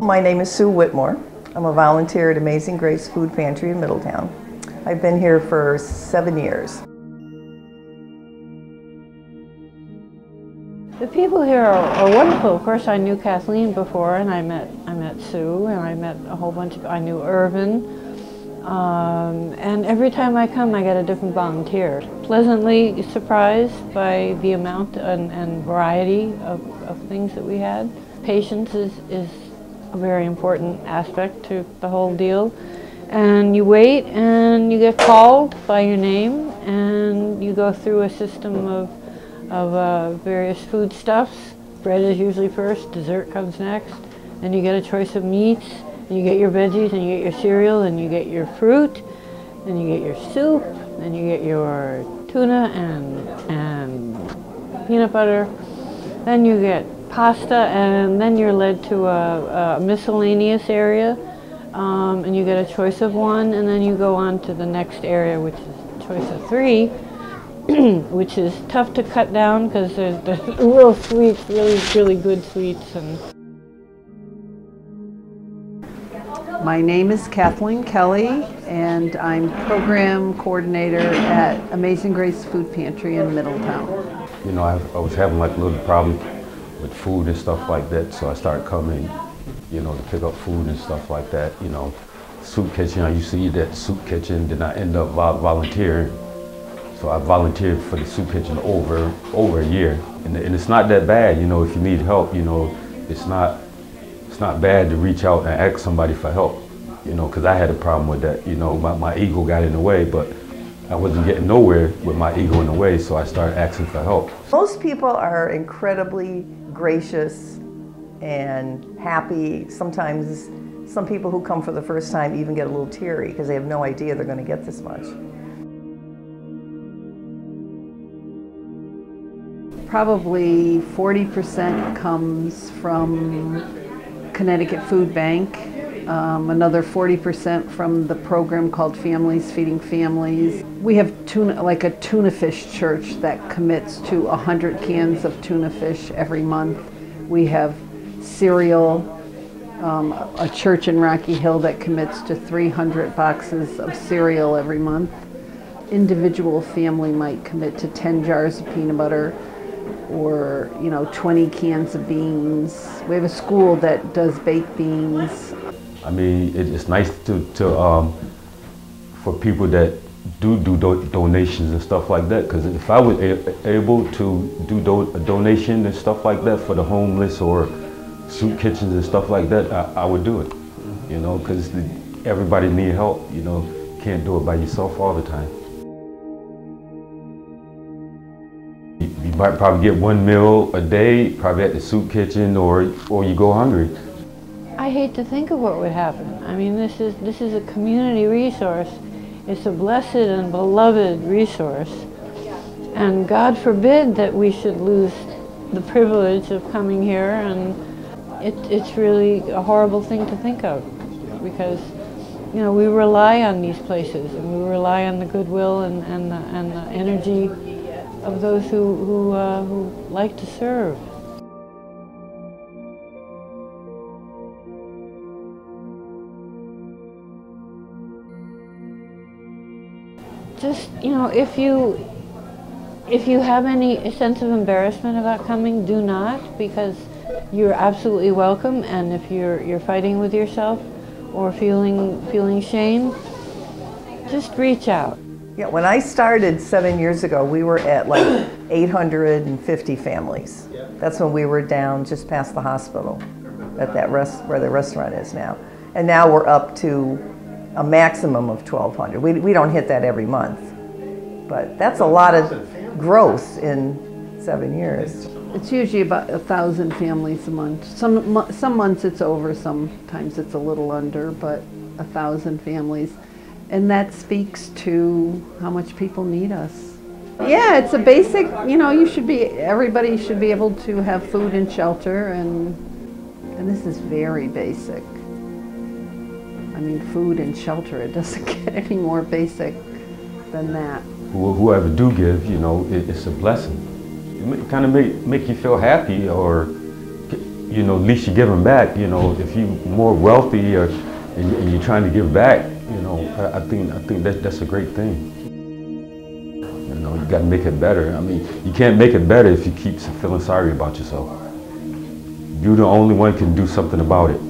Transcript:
My name is Sue Whitmore. I'm a volunteer at Amazing Grace Food Pantry in Middletown. I've been here for 7 years. The people here are wonderful. Of course, I knew Kathleen before, and I met Sue, and I met a whole bunch of, I knew Irvin. And every time I come, I get a different volunteer. Pleasantly surprised by the amount and variety of things that we had. Patience is a very important aspect to the whole deal. And you wait, and you get called by your name, and you go through a system of various foodstuffs. Bread is usually first, dessert comes next, then you get a choice of meats, and you get your veggies, and you get your cereal, and you get your fruit, then you get your soup, then you get your tuna and peanut butter, then you get pasta, and then you're led to a miscellaneous area, and you get a choice of one, and then you go on to the next area, which is choice of 3. Which is tough to cut down because there's real sweets, really good sweets. And my name is Kathleen Kelly, and I'm program coordinator at Amazing Grace Food Pantry in Middletown. You know, I was having like a little problem with food and stuff like that, so I started coming, you know, to pick up food and stuff like that. You know, soup kitchen, I used to eat at the soup kitchen, then I ended up volunteering. So I volunteered for the soup kitchen over a year, and it's not that bad. You know, if you need help, you know, it's not bad to reach out and ask somebody for help. You know, because I had a problem with that. You know, my ego got in the way, but I wasn't getting nowhere with my ego in the way, so I started asking for help. Most people are incredibly gracious and happy. Sometimes some people who come for the first time even get a little teary because they have no idea they're going to get this much. Probably 40% comes from Connecticut Food Bank, another 40% from the program called Families Feeding Families. We have like a tuna fish church that commits to 100 cans of tuna fish every month. We have cereal, a church in Rocky Hill that commits to 300 boxes of cereal every month. Individual family might commit to 10 jars of peanut butter, or 20 cans of beans. We have a school that does baked beans. I mean, it's nice for people that do donations and stuff like that, because if I was able to do a donation and stuff like that for the homeless or soup kitchens and stuff like that, I would do it, you know, because everybody need help, you know, can't do it by yourself all the time. You might probably get one meal a day, probably at the soup kitchen, or you go hungry. I hate to think of what would happen. I mean, this is a community resource. It's a blessed and beloved resource. And God forbid that we should lose the privilege of coming here, and it's really a horrible thing to think of, because we rely on these places, and we rely on the goodwill and the energy of those who like to serve. Just, if you have any sense of embarrassment about coming, do not, because you're absolutely welcome. And if you're fighting with yourself or feeling shame, just reach out. Yeah, when I started 7 years ago, we were at like 850 families. That's when we were down just past the hospital at that where the restaurant is now. And now we're up to a maximum of 1,200. We don't hit that every month, but that's a lot of growth in 7 years. It's usually about 1,000 families a month. Some months it's over, sometimes it's a little under, but 1,000 families. And that speaks to how much people need us. Yeah, it's a basic, everybody should be able to have food and shelter, and this is very basic. I mean, food and shelter, it doesn't get any more basic than that. Whoever do give, it's a blessing. It kind of make you feel happy, or you know, at least you're giving back. You know, if you're more wealthy and you're trying to give back, you know, I think that's a great thing. You know, you got to make it better. I mean, you can't make it better if you keep feeling sorry about yourself. You're the only one who can do something about it.